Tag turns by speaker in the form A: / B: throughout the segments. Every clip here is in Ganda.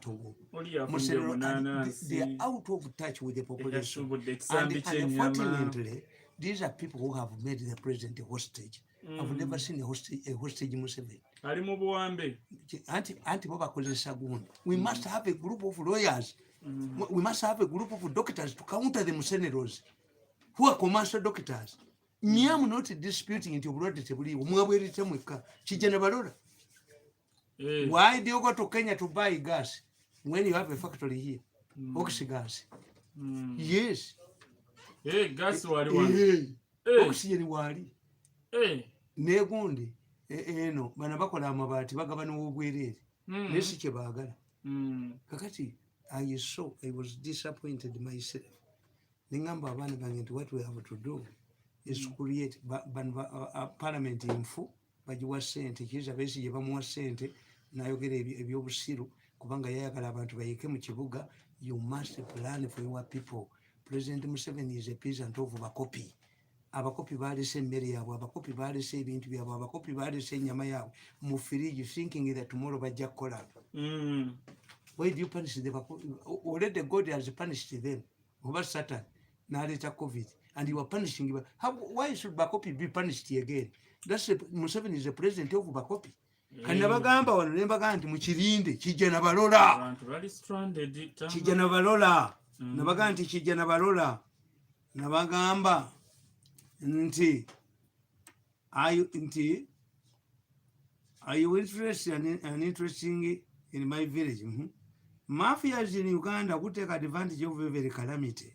A: Togo. They are out of touch with the population. And unfortunately, these are people who have made the president a hostage. I've never seen a hostage Museveni. We must have a group of lawyers. We must have a group of doctors to counter the Museneros, who are commercial doctors. Me, I'm not disputing it. Why do you go to Kenya to buy gas when you have a factory here? Oxy gas. Yes.
B: Hey, gas wali.
A: Oxygen wali. Negundi. No, bana bakola amabati bagaba n'obwerere. Nesi kye baagala. Kakati I was disappointed myself. Ningamba abaana bange nti what we have to do is to create a parliament infu bagiwa ssente kiza besi gye bamuwa ssente n'ayogera ebyobusiru kubanga yayagala abantu bayike mu kibuga. You must plan for your people. President Museveni is a peasant of bakopi. Abakopi balese emmere yaabwe, abakopi balese ebintu byabwe, abakopi balese ennyama yaabwe mu firiji thinking that tomorrow bajja kukola. Why do you punish the bakopi? Already God has punished them. Over Satan, n'aleeta COVID, and you are punishing them. Why should bakopi be punished again? That's Museveni is the president of bakopi. Kana bagamba wano ne bagamba nti mukirinde kijja na balola. Kijja na balola. Nabagamba nti kijja na balola. Nabagamba nti are you interested and interesting in my village? Mafias in Uganda would take advantage of every calamity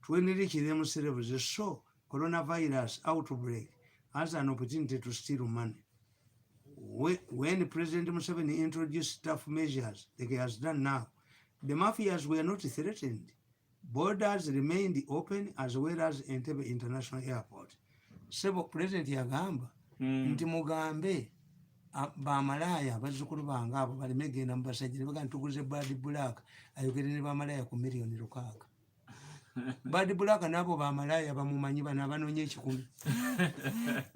A: to enrich them themselves. So coronavirus outbreak as an opportunity to steal money. When President Museveni introduced tough measures like he has done now, the mafias were not threatened. Borders remained open as well as Entebbe International Airport. Sebo President yagamba nti mugambe bamalaya bazzukulu bange abo baleme genda mu basajja ne bagamba tuguze Bad Black ayogere ne bamalaya ku miliyoni 600. Bad Black nabo bamalaya bamumanyi bana abanonye ekikumi.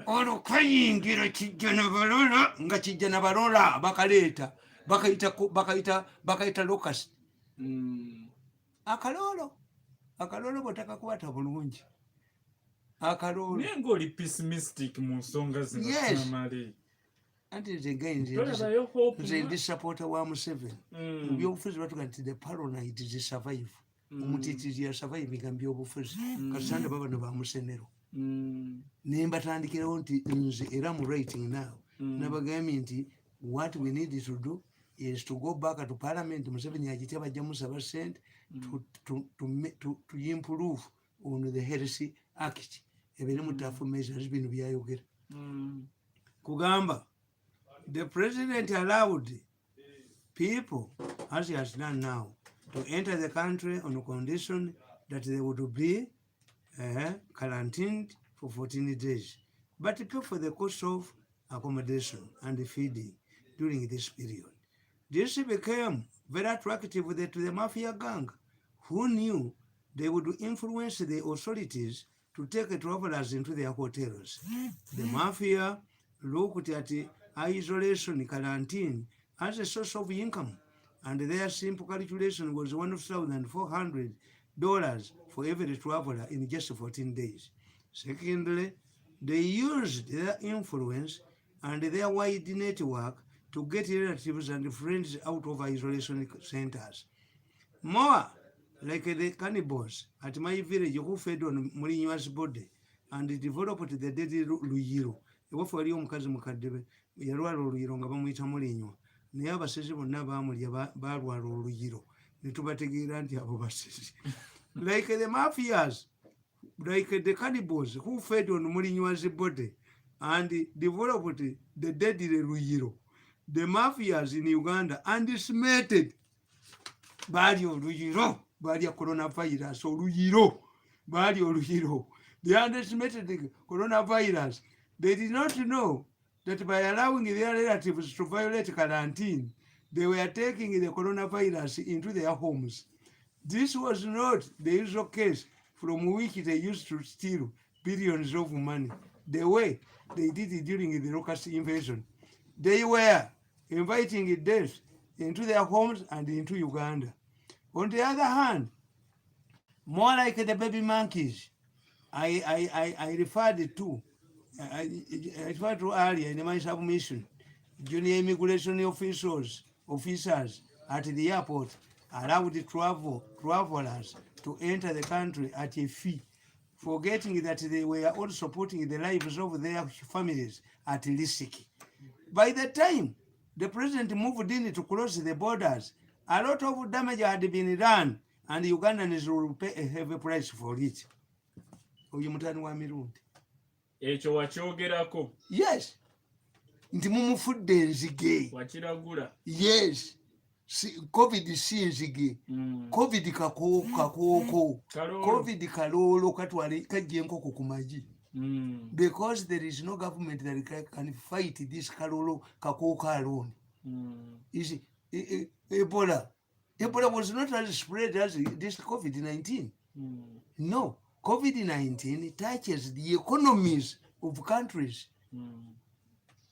A: Olwo kayingira kijja na balola nga kijja na balola bakaleeta bakayita locust. Akalolo botakakwata bulungi. Akalolo
B: nengo oli pessimistic mu nsonga zino.
A: Tamale. And it again the supporter wa Museveni. Mu byobufuzi batuga nti the paranoid is survive. Omutitizi ya survive nga byobufuzi. Kasanda baba no ba Musenero. Ne mbatandikirawo nti nze era mu writing now. Nabagambye nti what we need to do is to go back to parliament. Museveni yagitya bajja musaba ssente to improve on the heresy act. Ebirimu tafu measures bino byayogera. Kugamba the president allowed people, as he has done now, to enter the country on condition that they would be quarantined for 14 days, but pay for the cost of accommodation and feeding during this period. This became very attractive to the mafia gang, who knew they would influence the authorities to take travelers into their hotels. The mafia looked at isolation quarantine as a source of income, and their simple calculation was $1,400 for every traveler in just 14 days. Secondly, they used their influence and their wide network to get relatives and friends out of isolation centers. More like the cannibals at my village who fed on Mourinho's body and developed the deadly Luyiro. Ewafu wali omukazi mukadde yalwala oluyiro nga bamuyita Mourinho. Naye abasezi bonna baamulya balwala oluyiro. Ne tubategeera nti abo basezi. Like the mafias, like the cannibals who fed on Mourinho's body and developed the deadly Luyiro. The mafias in Uganda underestimated bali oluyiro. Bali coronavirus oluyiro. Bali oluyiro. They underestimated the coronavirus. They did not know that by allowing their relatives to violate quarantine, they were taking the coronavirus into their homes. This was not the usual case from which they used to steal billions of money, the way they did it during the locust invasion. They were inviting death into their homes and into Uganda. On the other hand, more like the baby monkeys, I referred to, I referred to earlier in my submission, junior immigration officers at the airport allowed travelers to enter the country at a fee, forgetting that they were also putting the lives of their families at risk. By the time the president moved in to close the borders, a lot of damage had been done, and Ugandans will pay a heavy price for it. Oyo mutani wa Mirundi.
B: Ekyo wakyogerako.
A: Yes. Nti mumufudde enzige.
B: Wakiragula.
A: Yes. COVID si nzige. COVID kakooko. COVID kaloolo katwale kajja enkoko ku magi. Because there is no government that can fight this kalolo kakooko alone. Is Ebola. Ebola was not as spread as this COVID-19. No. COVID-19 touches the economies of countries.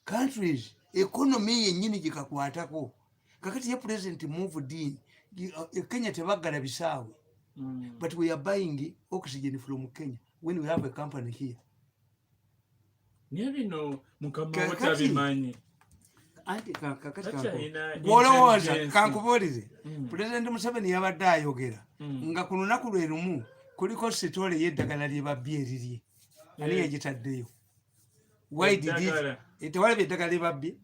A: Countries, economy yenyini jikakwatako. Kakati ya president moved in, Kenya tebagala bisawe. But we are buying oxygen from Kenya when we have a company here.
B: Nebino mukamawota bimanyi.
A: Anti kakati gwolowooza kankubulire. President Museveni yabadde ayogera nga ku lunaku lwe lumu kuliko sitole y'eddagala lye babbye erirye. Ani yagitaddeyo? Why did it? Tewalabye eddagala lye babbye?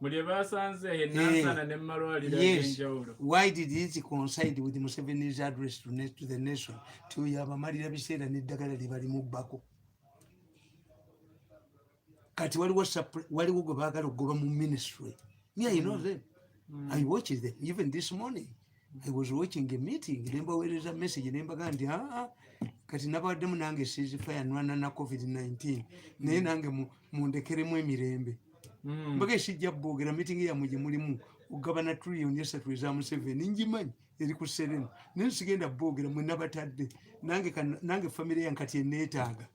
B: Mulye basanze ennansana ne malwaliro ag'enjawulo.
A: Why did it coincide with Museveni's address to the nation? Tuyabamalira biseera n'eddagala lye balimubbako. Kati waliwo gwe baagala okugoba mu ministry. Me, I know them. I watched them even this morning. I was watching a meeting. Nembaweereza message nembaga nti kati nabawaddemu nange ceasefire nwana na COVID-19 naye nange mundekeremu emirembe. Mbaga ekijja boogera meeting yammwe gye mulimu okugabana trillion esatu eza Museveni ngimanyi eri ku Serena naye sigenda boogera mwe nabatadde nange family yange kati eneetaaga.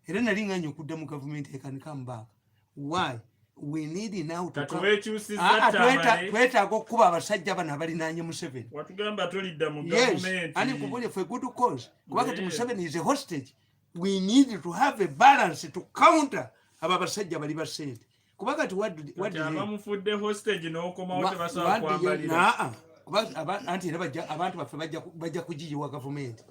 A: Era nali nganya okudda mu government I can come back. Why? We need now to twetaaga okuba abasajja bano abalinaanye Museveni.
B: Watugamba tolidda mu government.
A: Yes, and kubulye for good cause. Kuba kati Museveni is a hostage. We need to have a balance to counter abo abasajja bali ba ssente. Kuba kati what did
B: abamufudde hostage n'okomawo tebasobola kwambalira.
A: Kuba anti era abantu baffe bajja kugiyiwa government.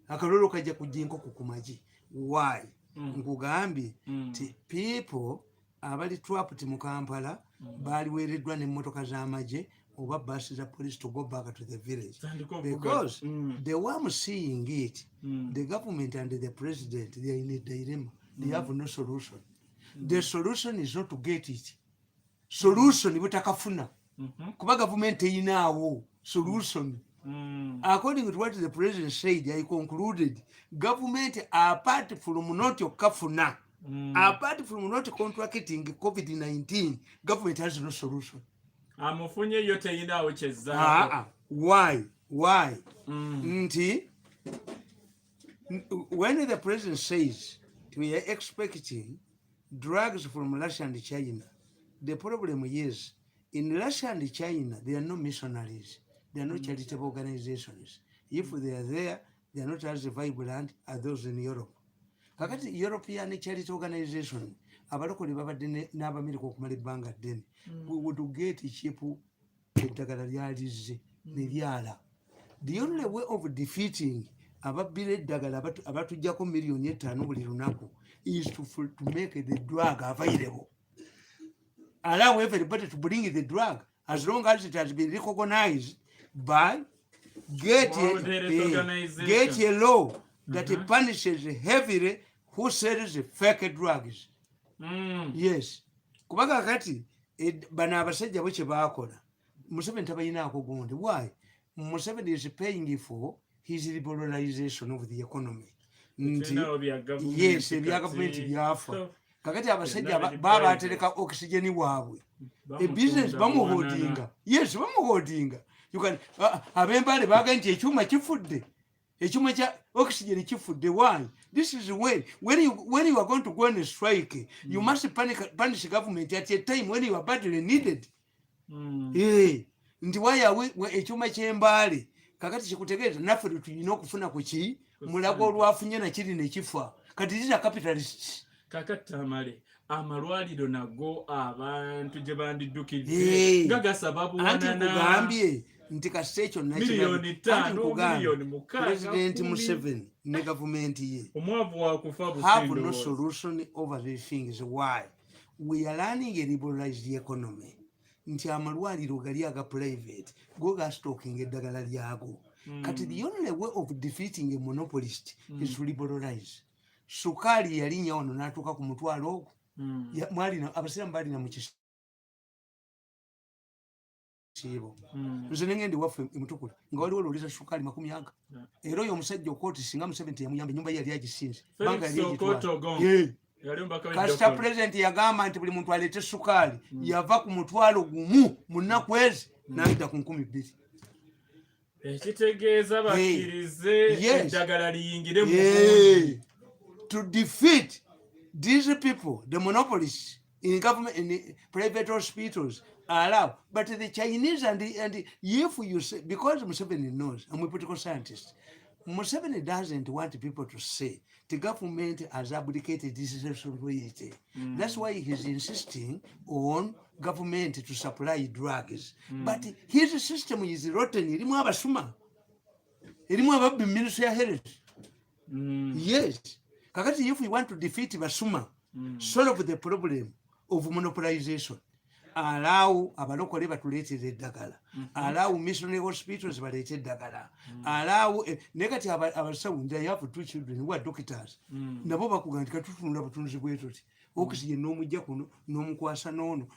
A: Akalolo kajja kujja enkoko ku magi. Why? Nkugambye ti people abali trapped mu Kampala baliweereddwa n'emmotoka z'amagye oba buses za police to go back to the village. Because the way I'm seeing it, the government and the president, they are in a dilemma. They have no solution. The solution is not to get it. Solution butakafuna. Kuba government eyinaawo solution. According to what the president said, I concluded, government, apart from not kafuna, apart from not contracting COVID-19, government has no solution.
B: Amufunye yote yinaawo kyezzaako.
A: Why? When the president says we are expecting drugs from Russia and China, the problem is in Russia and China, there are no missionaries. They are not charitable organizations. If they are there, they are not as vibrant as those in Europe. Kakati European charity organization, abalokole babadde n'Abamerika okumala ebbanga ddene, we would get cheap eddagala lyalizze ne lyala. The only way of defeating ababbira eddagala abatujjako million 5 buli lunaku is to make the drug available. Allow everybody to bring the drug as long as it has been recognized by get a law that punishes heavily who sells fake drugs. Yes. Kubaga kati bana abasajja bwe kye baakola Museveni tabayinaako gundi. Why? Museveni is paying for his liberalization of the economy. Yes, ebya government byafa. Kakati abasajja baba atereka oxygen waabwe. A business bamuhodinga. Yes, bamuhodinga. You can abembale baga nti ekyuma kifudde. Ekyuma kya oxygen kifudde. Why? This is when you are going to go on a strike, you must punish government at a time when you are badly needed. nti wayawe ekyuma ky'embaale kakati kikutegeeza naffe tulina okufuna ku ki mulago olwafunye nakiri nekifa kati zira capitalists
B: kakati Tamale amalwaliro nago abantu gye bandiddukidde nga gasaba buwanana
A: kugambye nti kasita ekyo President Museveni ne gavumenti ye
B: omwavu wakufa
A: have no solution over these things. Why? We are running a liberalized economy. Nti amalwaliro gali aga private go gastocking eddagala lyago kati the only way of defeating a monopolist is to liberalize. Sukali yalinnya wano n'atuuka ku mutwalo ogwo mwalina abasiramu balina mu kisibo nze nengende waffe emutukula nga waliwo olwoleza sukali 40 era oyo omusajja okooti singa Museveni teyamuyamba ennyumba ye yali agisinze banga yali agitwala kasita pulezidenti yagamba nti buli muntu aleete sukali yava ku mutwalo gumu mu nnaku ezi n'ayita ku 2,000
B: ekitegeeza bakkirize eddagala liyingire mu
A: to defeat these people, the monopolists in government, in private hospitals, allow. But the Chinese and if you say, because Museveni knows, I'm a political scientist, Museveni doesn't want people to say the government has abdicated this responsibility. That's why he's insisting on government to supply drugs. But his system is rotten. Irimu abasuma. Irimu ababbi Ministry of Health. Yes. Kakati if we want to defeat basuma, solve the problem of monopolization, allow abalokole batuleetere eddagala, allow missionary hospitals baleete eddagala, allow negati abasawo they have 2 children who are doctors, nabo bakuga nti katutunula butunzi bwetu ti oxygen n'omujja kuno n'omukwasa n'ono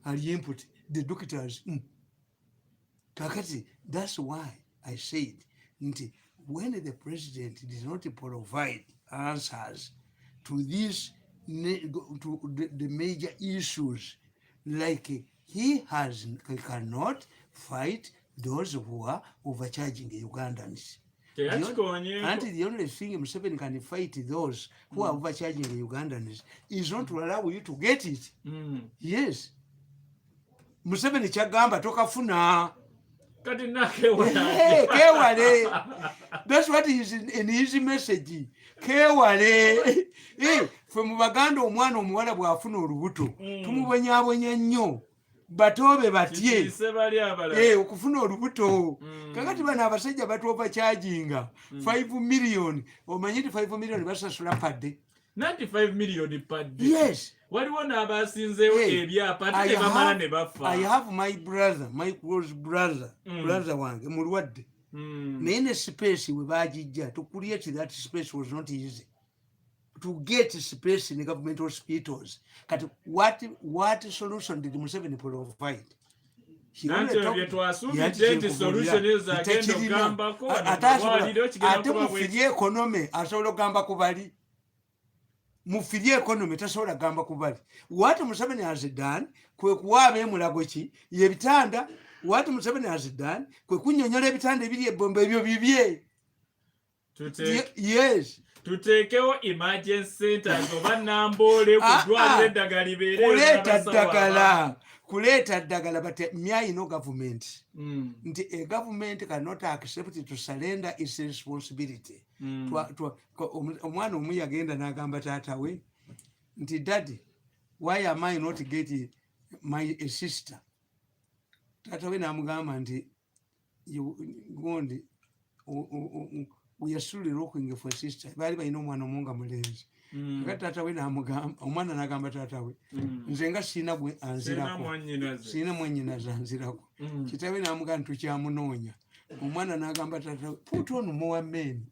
A: ali input the doctors. Kakati that's why I said nti when the president did not provide answers to these to the major issues, like he cannot fight those who are overcharging the Ugandans. And the only thing Museveni can fight those who are overcharging the Ugandans is not to allow you to get it. Yes. Museveni chagamba tokafuna. Kewale. That's what is in his message. Kewale. Fwe mu Baganda omwana omuwala bw'afuna olubuto tumubonyaabonya nnyo batobe batye okufuna olubuto. Kakati bano abasajja batuopa charginga 5 million. Omanyi nti 5 million basasula padde
B: 95 million padde.
A: Yes.
B: Waliwo n'abasinzeewo ebyapa ate bamala ne bafa.
A: I have my brother, my close brother, brother wange mulwadde. Naye ne space we baagijja to create that space was not easy. To get space in the government hospitals. But what solution did Museveni provide? Ate mufirye economy asobola gamba kubali. Mufirye economy tasobola gamba kubali. What Museveni has done kwe kuwaaba emulago ki yebitanda. What Museveni has done kwe kunyonyola ebitanda ebiri ebbomba ebyo bibye. Yes.
B: Tuteekewo emergency centers oba Namboole kudwalira eddagala libeere
A: kuleeta ddagala but myai no government. Nti a government cannot accept to surrender its responsibility. Omwana omu yagenda n'agamba taata we nti daddy why am I not getting my sister? Taata we n'amugamba nti gondi we are still looking for a sister. Bali balina omwana omunga mulenzi. Kakati taata we n'amugamba omwana n'agamba taata we nze nga sina gwe anzirako sina mwannyinaze anzirako. Kitaawe n'amugamba nti tukyamunoonya. Omwana n'agamba taata we put on more men.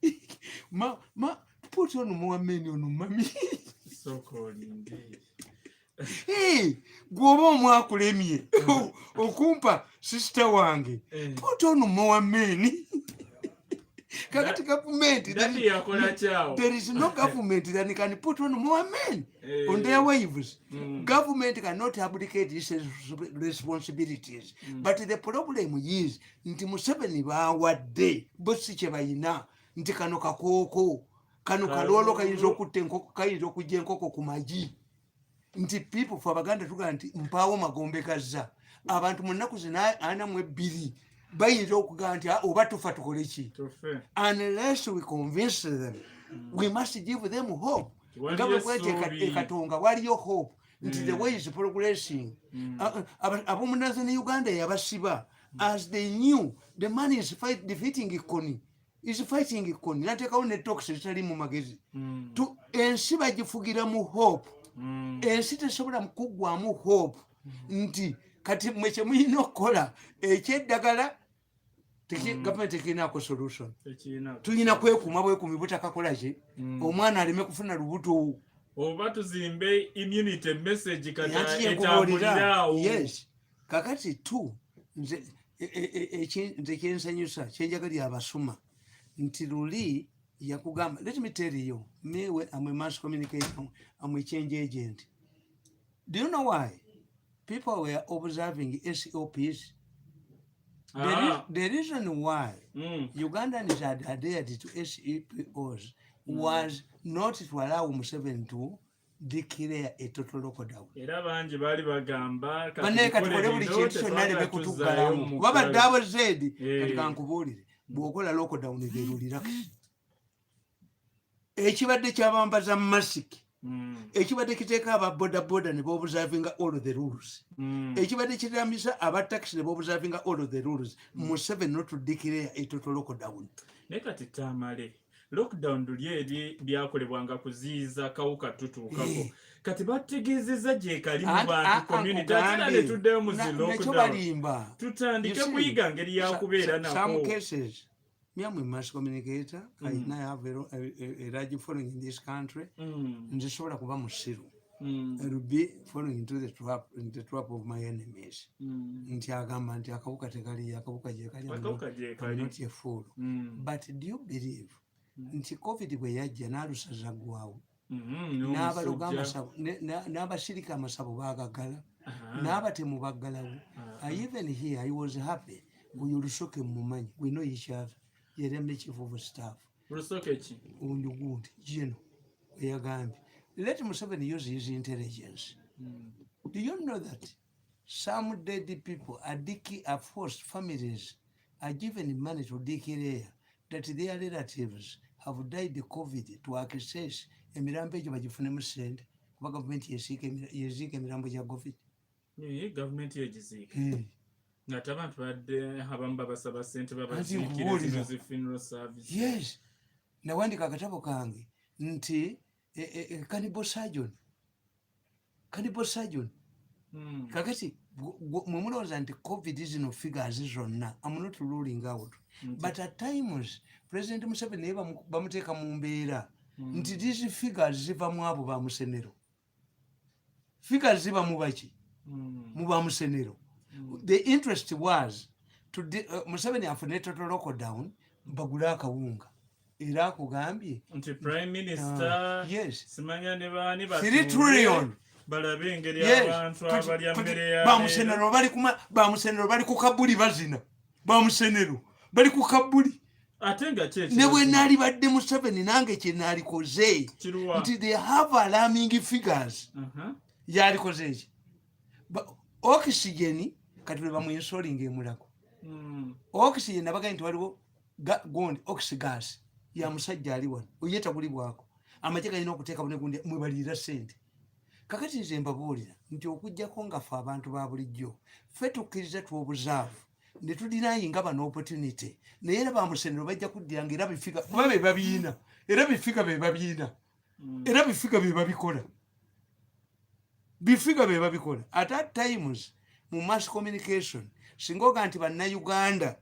A: Put on more men ono mami. Gwoba omwakulemye okumpa sister wange put on more men. Kakati government there is no government that can put on more men on their wives. Government cannot abdicate these responsibilities. But the problem is nti Museveni baawadde bo si kye bayina nti kano kakooko kano kalolo kayinza okutta enkoko kayinza okujja enkoko ku magi nti people for Abaganda tuga nti mpaawo magombe kazza abantu mu nnaku zina 42 bayinza okugamba nti oba tufa tukole ki unless we convince them we must give them hope nga bwe bwete ekatonga waliyo hope nti the way is progressing ab'omu Northern Uganda yabasiba as they knew the man is defeating Ikoni is fighting Ikoni nateekawo ne tox zitali mu magezi ensi bagifugira mu hope ensi tesobola mukuggwamu hope nti kati mwe kye mulina okukola ekyeddagala gavumenti tekirinaako solution tulina kwekuuma bwekumi butakakola ki omwana aleme kufuna lubuto
B: oba tuzimbe immunity message kati etambulirawo
A: yes kakati tu nze kyensanyusa kyenjagalira abasuma nti luli yakugamba let me tell you me I'm a mass communicator I'm a change agent do you know why people were observing SOPs the reason why Ugandans had adhered to SEPOs was not to allow Museveni to declare a total lockdown.
B: Era banji bali bagamba
A: katikole buli kintu kyonna leme kutuggalamu kuba badde zedi kati kankubuulire bw'okola lockdown egerulira ekibadde kyabambaza masiki ekibadde kiteeka aba bodaboda ne bobuservinga all the rules ekibadde kirambisa aba taxi ne bobuservinga all the rules Museveni not to declare a total lockdown
B: ne kati Tamale lockdown lyeri byakolebwanga kuziiza kawuka tutuukako kati bategeezezza gye kali mu bantu community ate ne tuddeyo mu zi lockdown tutandike kuyiga ngeri yakubeera nako
A: some cases me I'm a mass communicator I have a large following in this country nzisobola kuba musiru I will be following into the trap of my enemies nti agamba nti akawuka tekali akawuka gye kali not a fool but do you believe nti covid bwe yajja n'alusaza ggwawo n'abaloga amasabo n'abasirika amasabo baagagala n'abatemu baggalawo even here I was happy Olusoke mumanyi we know each other yali chief of staff
B: Olusoke ki
A: Undugundi jeno yagambye let Museveni use his intelligence do you know that some dead people are forced families are given money to declare that their relatives have died of COVID to access emirambo egyo bagifunemu ssente kuba gavumenti yeziika emirambo gya COVID
B: gavumenti yegiziika ngate abantu badde abamu babasaba ssente babaziikira zino zi funeral service
A: yes nawandika akatabo kange nti cannibal surgeon kakati mwemulowooza nti COVID zino figures zonna I'm not ruling out but at times President Museveni naye bamuteeka mu mbeera nti these figures ziva mu abo ba Musenero figures ziva mu baki mu ba Musenero the interest was to Museveni afune total lockdown bagule akawunga era akugambye
B: nti prime minister
A: yes
B: simanya ne bani
A: 3 trillion
B: balabe engeri abantu abali mbere ya
A: bamusenero bali ku kabuli bazina bamusenero bali ku kabuli
B: atenga cheche
A: ne bwe nali badde Museveni nange kye nalikoze nti they have alarming figures yalikoze eki oxygen kati bwe bamu installing emulako oxygen nabaga nti waliwo gondi oxygas ya musajja ali wano oyeta kuli bwako amajja galina okuteeka bune gundi mwebalira ssente kakati nze mbabuulira nti okujjako nga ffe abantu ba bulijjo ffe tukkiriza twobuzaavu ne tudinayinga bano opportunity naye era bamusenero bajja kuddiranga era bifika kuba be babiina era bifika be babiina era bifika be babikola bifika be babikola at that times mu mass communication singa oga nti bannayuganda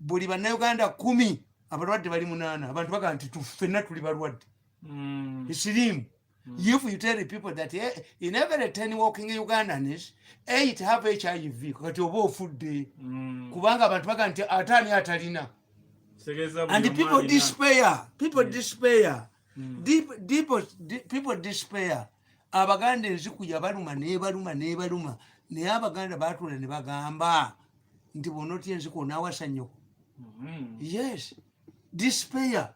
A: buli bannayuganda 10 abalwadde bali 8 abantu baga nti tuffenna tuli balwadde isirimu if you tell the people that in every 10 walking Ugandans 8 have HIV kati oba ofudde kubanga abantu baga nti atani atalina and the people despair abaganda enzikuya baluma nebaluma naye abaganda batula ne bagamba nti bonoti enziko nawasanyoko yes despair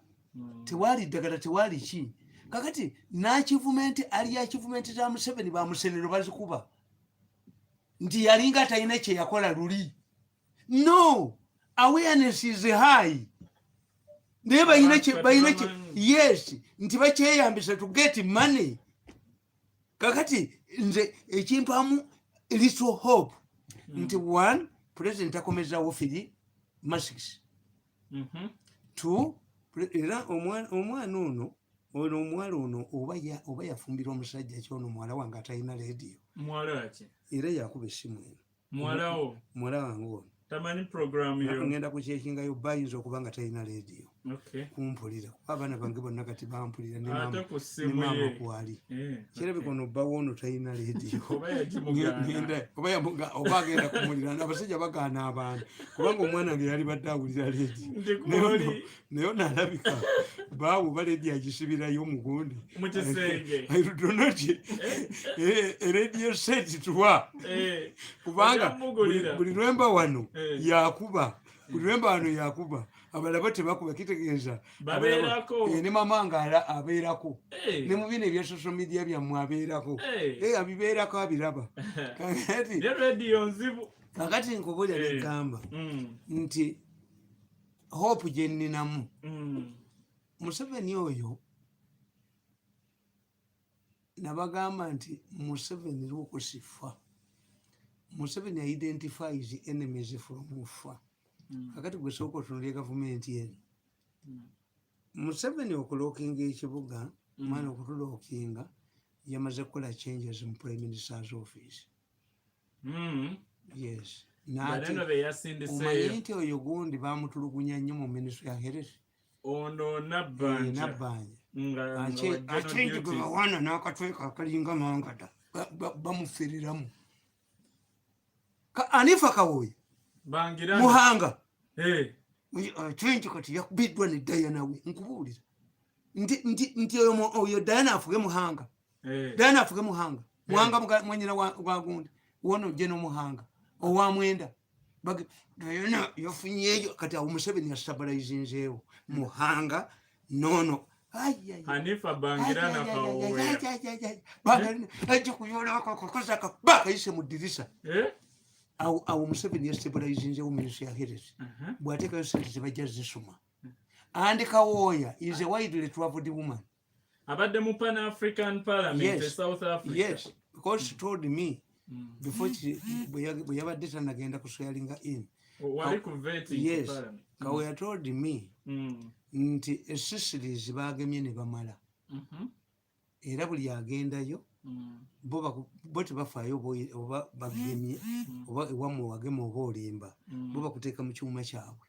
A: tewali ddagala tewali ki kakati n'achievement ali achievement za Museveni ba Musenero bazikuba nti yalinga talina kye yakola luli. No, awareness is high. Naye balina kye yes nti bakyeyambisa to get money. Kakati nze ekimpamu little hope nti one president akomezawo firi masks. Two era omwana ono omuwala ono oba yafumbira omusajja kyono muwala wange atalina leediyo.
B: Muwala ki?
A: Era yakuba essimu eno.
B: Muwalawo?
A: Muwala wange ono.
B: Tamanyi program yo.
A: Ngenda kukyekingayo bayinza okuba nga talina leediyo.
B: Okay.
A: Kumpulira. Abaana bange bonna kati bampulira ne
B: maama
A: kwali. Kirabika ono bbawo ono talina leediyo. Oba agenda kumulira abasajja bagaana abantu kubanga omwana wange yali badde awulira leediyo. Naye onaalabika baawuba leediyo agisibirayo mugundi.
B: Mu kisenge.
A: Ayirudonoti leediyo seti tuwa. Kubanga buli lwemba wano yakuba. Buli lwemba wano yakuba. Abalaba tebakuba kitegeeza
B: babeerako
A: ne mama nga abeerako ne mu bino ebya social media byammwe abeerako abibeerako abiraba kakati
B: radio nzibu
A: kakati nkubulya negamba nti hope gye nninamu Museveni oyo nabagamba nti Museveni lwokusifa Museveni identifies enemies from ufa. Kakati gwe sooka otunulira gavumenti eno Museveni okulookinga ekibuga mwana okutulookinga yamaze kukola changes mu prime minister's office. Yes. Omanyi nti oyo gundi bamutulugunya nnyo mu ministry ya health.
B: Ono Nabbanja
A: ate gwe bawaana n'akatweka akalinga mangada bamufiriramu. Anifa Kawoyi Muhanga twenty kati yakubiddwa ne Diana we nkubuulira nti oyo Diana afuge Muhanga. Diana afuge Muhanga. Muhanga mwenyina wa gundi wono je no Muhanga owa mwenda Diana yafunyeyo kati awo Museveni yastabilizinzeewo Muhanga nono
B: Hanifa Bangirana Kawoya
A: Bangirana ajja kuyola akakoza akabaka yise mu dirisa awo Museveni yastabilizinzeewo ministry ya health bw'ateekayo ssente zibajja zisoma. And Kawoya is a widely travelled woman.
B: Abadde mu Pan-African Parliament in South Africa.
A: Yes, because she told me before bwe yabadde tanagenda kuswearinga in. Yes, Kawoya told me nti Sicilies baagemye ne bamala. Era buli agendayo bo tebafaayo oba bagemye oba ewammwe wagema oba olimba bo bakuteeka mu kyuma kyabwe.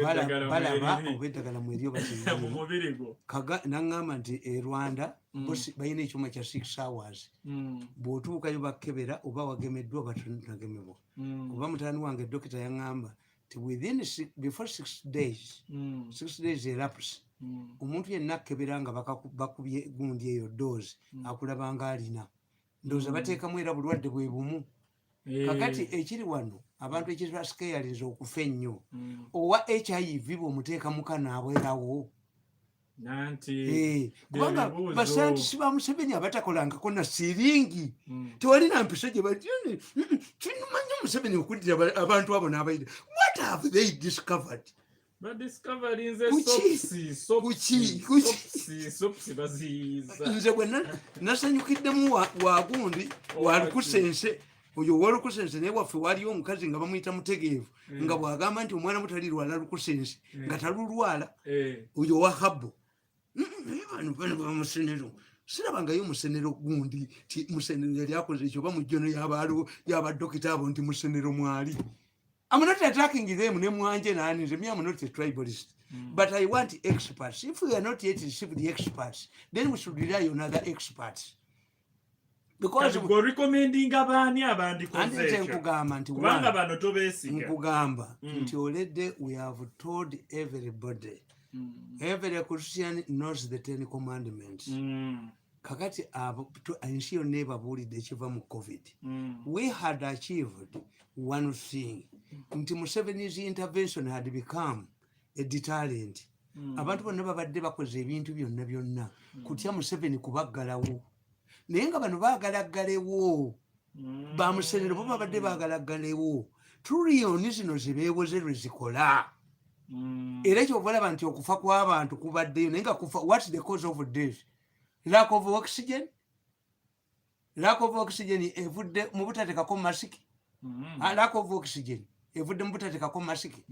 A: Balaba oba eddagala mweryo
B: batimubirigo
A: naŋŋamba nti Rwanda balina ekyuma kya 6 hours bw'otuukayo bakkebera oba wagemeddwa oba tonagemebwa. Oba mutaani wange dokita yaŋŋamba nti before 6 days elapse omuntu yenna akkebera nga bakubye gundi eyo doozi akulaba nga alina ndowooza bateekamu era bulwadde bwe bumu. Kakati ekiri wano abantu ekibasikeyalinza okufa ennyo owa HIV bw'omuteeka mukana abwerawo kubanga basantisi ba Museveni abatakolangako na siringi tewalina mpisa gye kimanyi Museveni okuddira abantu abo n'abaire. What have they discovered? Nze bwe nasanyukiddemu wagundi walukusense oyo walukusense naye waffe waliyo omukazi nga bamuyita mutegeevu nga bw'agamba nti omwana mutali lwala lukusense nga talulwala oyo wa habbo bano bamusenero sirabangayo musenero gundi ti musenero yali akoze ekyo oba mujjono y'abadokita abo nti musenero mwali. I'm not attacking them, me I'm not a tribalist. But I want experts. If we are not yet received the experts, then we should rely on other experts. Because
B: we're recommending abani abandi
A: nkugamba nti already we have told everybody. Every Christian knows the 10 commandments. Kakati to ensure never bullied ekiva mu COVID. We had achieved one thing. Nti Museveni's intervention had become a deterrent. Abantu bonna babadde bakoze ebintu byonna kutya Museveni kubaggalawo. Naye nga bano baagalaggalewo bamusenero bo babadde bagalaganewo tuliyoni zino zibeewoze lwe zikola era kyova olaba nti okufa kw'abantu kubaddeyo naye nga kufa what's the cause of death lack of oxygen evudde mu butateekako masiki lack of oxygen evudde mu butateekako masiki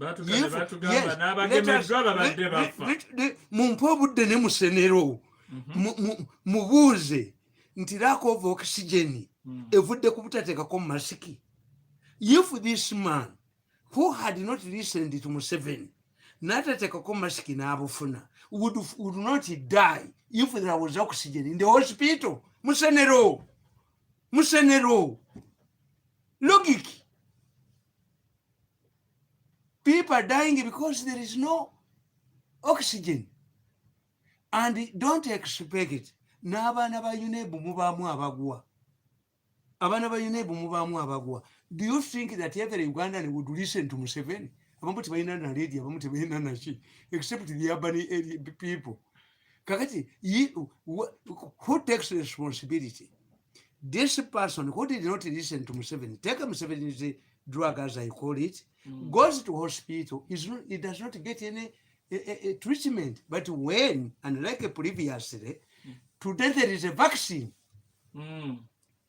A: mumpe obudde ne musenero mubuuze nti lack of oxygen evudde ku butateekako masiki. If this man who had not listened to Museveni n'atateekako masiki n'abufuna would not die if there was oxygen in the hospital. Musenero logic. People are dying because there is no oxygen, and don't expect it. N'abaana ba UNEB mubaamu abagwa. Do you think that every Ugandan would listen to Museveni? Abamu tebalina na radio, abamu tebalina na ki, except the urban people. Kakati, who takes responsibility? This person who did not listen to Museveni, take Museveni's drug, as I call it, goes to hospital, it does not get any treatment. But when, unlike previously, today there is a vaccine.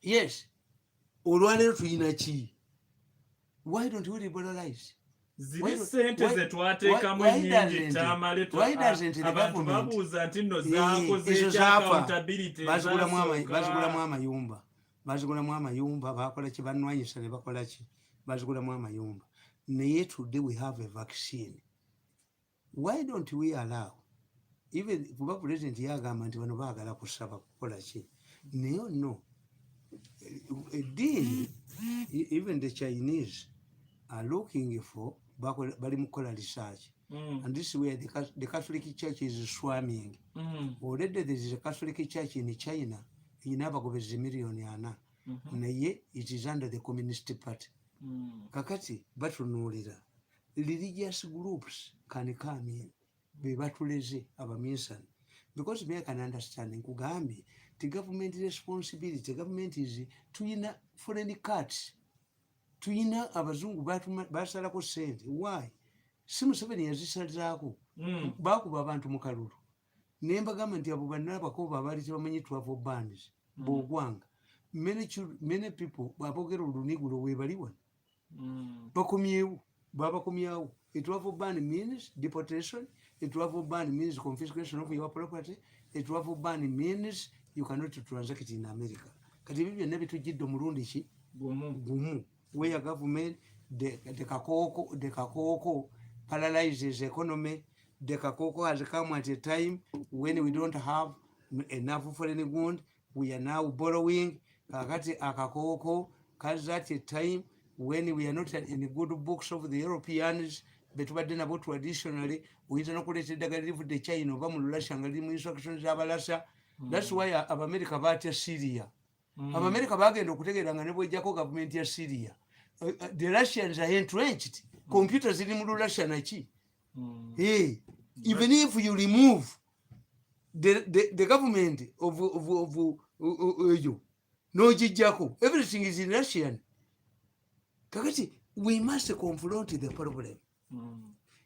A: Yes. Olwaleero tulina ki? Why don't we liberalize?
B: Ziri ssente ze twateekamu ennyingi Tamale, abantu babuuza nti nno zaakoze ekya accountability,
A: bazigulamu amayumba bakola ki, bannwanyisa ne bakola ki, bazigulamu amayumba. Naye today we have a vaccine. Why don't we allow, even kuba president yagamba nti bano baagala kusaba kukola ki, naye no. Even the Chinese are looking for bali mukola research, and this is where the Catholic Church is swarming. Already there is a Catholic Church in China inabagobezi million ana, naye it is under the Communist Party. Kakati batunulira religious groups can come in bebatuleze abaminsani, because me I can understand nkugambi the government responsibility. The government is tuyina foreign cuts, tuyina abazungu basalako ssente. Why? Si Museveni yazisalako bakuba abantu mu kalulu naye mbagamba nti abo banna abakoba abaali tebamanyi 12 bands b'Eggwanga, many people babogera olunigulo webali wano babakomyewo. A 12 band means deportation, a 12 band means confiscation of your property, a 12 band means you cannot transact in America. Kati bibi byonna bitujjidde omulundi ki gumu, where government the kakoko paralyzes economy. The kakoko has come at a time when we don't have enough foreign goods. We are now borrowing. Kakati akakoko comes at a time when we are not in the good books of the Europeans. Betubadde nabo traditionally uyinza n'okuleeta eddagala livudde China oba mu Russia nga liri mu instructions z'Abalasa. That's why Abaamerika batya Syria. Abaamerika bagenda okutegeera nga ne bwejjako gavumenti ya Syria. The Russians are entrenched. Computers ziri mu Russia naki. Even if you remove the government of n'ogijjako, everything is in Russian. Kakati we must confront the problem.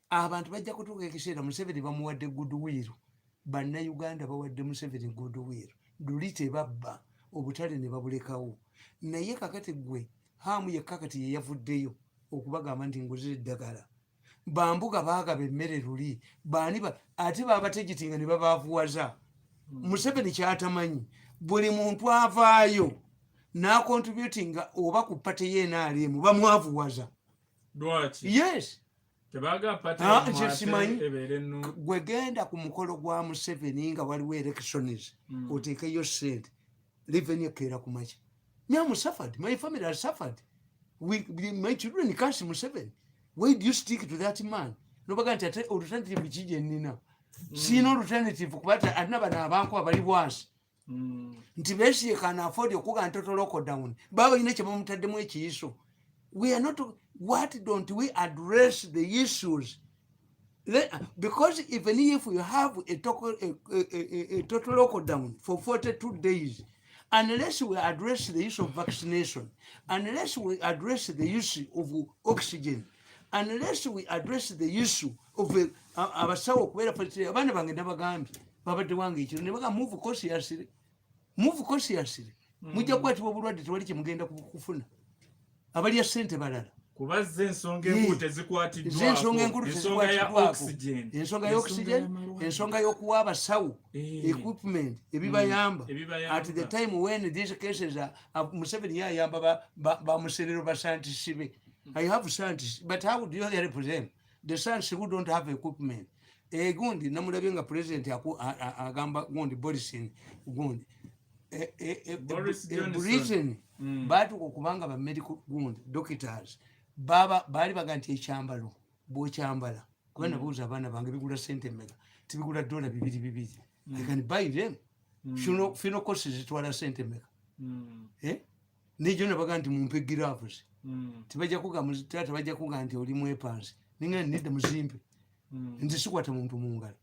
A: Abantu bajja kutuuka ekiseera Museveni bamuwadde goodwill, bannayuganda bawadde Museveni goodwill, luli tebabba, obutale ne babulekawo. Naye kakati gwe haamu yekka kati ye yavuddeyo okubagamba nti nguzira eddagala, bambuga baagaba emmere luli, baani ate baabategitinga ne babaavuwaza. Museveni kyatamanyi buli muntu avaayo n'akontributinga oba ku pate ye NRM bamwavuwaza. Yes. Gwe genda ku mukolo gwa Museveni nga waliwo elections oteekeyo ssente, revenue keera ku makya. Me suffered, my family has suffered. My children can't see Museveni. Why do you stick to that man? Nobaga nti alternative kije nnina. Sino alternative kubata anaba abantu abali bwansi. Nti besi can afford okuga ntoto lockdown. Baba ine kyaba mutaddemu ekiyiso. We are not. What don't we address the issues? Because even if you have a total lockdown for 42 days, unless we address the use of vaccination, unless we address the use of oxygen, unless we address the issue of abasawo okubeera patire abaana bange nabagambye babadde wange ekiro ne baga move cautiously mujja kukwatibwa obulwadde tewali kyemugenda kufuna abalya ssente balala
B: kuba ensonga enkulu tezikwatiddwako
A: ensonga ya oxygen ensonga y'okuwa abasawo equipment ebibayamba at the time when these cases Museveni yayamba bamuserero basantisi be. I have scientists, but how would you help them? The scientists who don't have equipment. Gundi, namulabye nga president agamba gundi Boris gundi. Britain, batuuka okubanga ba medical gundi doctors bali baga nti ekyambalo bw'okyambala kuba nabuuza abaana bange bigula ssente mmeka tibigula $200. I can buy them. Fino costs zitwala ssente mmeka nejo nabaga nti mumpe gloves tibajja kugamuzitata bajja kuga nti oli mwepansi ninga nidde muzimpe nzi sikwata muntu mu ngalo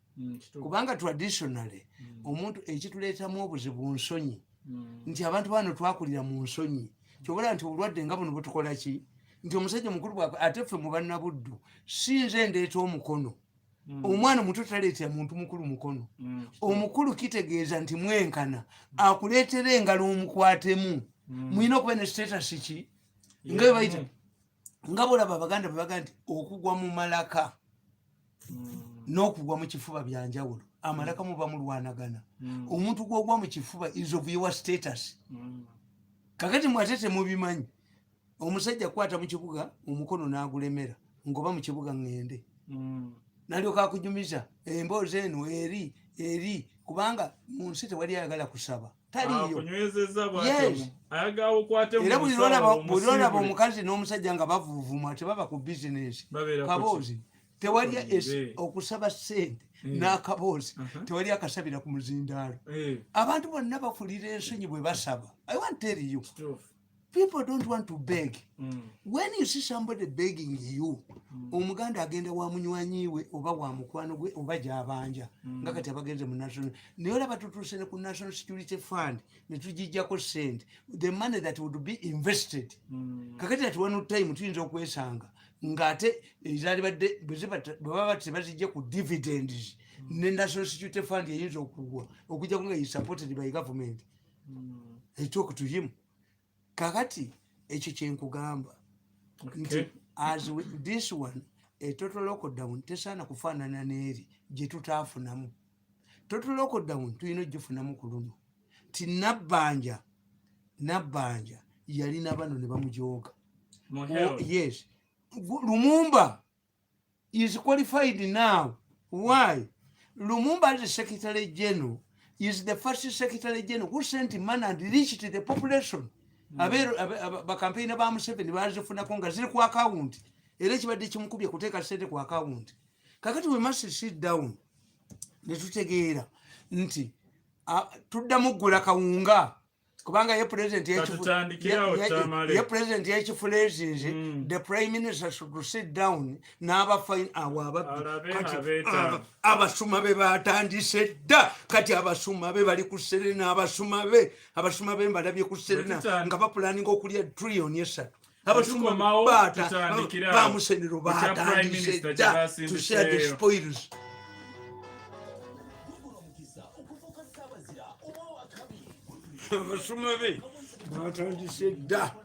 A: kubanga traditionally omuntu ekituleetamu obuzibu nsonyi nti abantu bano twakulira mu nsonyi kyobala nti obulwadde nga buno butukola ki nti omusajja mukulu bwakwe ate ffe mu bannabuddu si nze ndeeta omukono omwana muto taleetera muntu mukulu mukono omukulu kitegeeza nti mwenkana akuleetera engalo omukwatemu mulina okuba ne status ki nga bwe bayita nga bolaba abaganda bwe baga nti okugwa mu malaka n'okugwa mu kifuba bya njawulo amalaka muba mulwanagana omuntu gw'ogwa mu kifuba is of your status kakati mwatete mubimanyi omusajja kwata mu kibuga omukono n'agulemera ngoba mu kibuga ngende nalyoka akujumiza emboozi eno eri kubanga mu nsi tewali ayagala kusaba taliyo era buli lwolaba omukazi n'omusajja nga bavuuvuma tebaba ku bizinesi kaboozi tewali okusaba ssente n'akaboozi tewali akasabira ku muzindaalo abantu bonna bafulira ensonyi bwe basaba. I want to tell you, people don't want to beg. When you see somebody begging you, omuganda agenda wa munywanyi we oba wa mukwano gwe oba gy'abanja nga kati abagenze mu national naye olaba tutuuse ne ku national security fund ne tugijjako ssente the money that would be invested kakati ati one time tuyinza okwesanga ng'ate ezaali badde bwe baba tebazijja ku dividends ne national security fund yeyinza okugwa okujjako nga supported by government. I talk to him. Kakati ekyo kyenkugamba nti as with this one a total lockdown tesaana kufaanana n'eri gye tutaafunamu. Total lockdown tulina ogifunamu ku luno ti nabbanja yalina bano ne bamujooga. Yes, Lumumba is qualified now. Why? Lumumba as a Secretary General is the first Secretary General who sent money and reached the population. Bakampeyina ba Museveni bazifunako nga ziri ku akawunti era ekibadde kimukubye kuteeka ssente ku akawunti. Kakati we must sit down ne tutegeera nti tuddamu ggula kawunga kubanga ye president yekifulezinze the prime minister should sit down n'abafine awo abasuma be batandise dda kati abasuma be bali ku serena abasuma be mbalabye ku serena nga bapulaninga okulya trillion esatu abasuma bamusenero batandise dda to share the spoils. Abasuma be batandise dda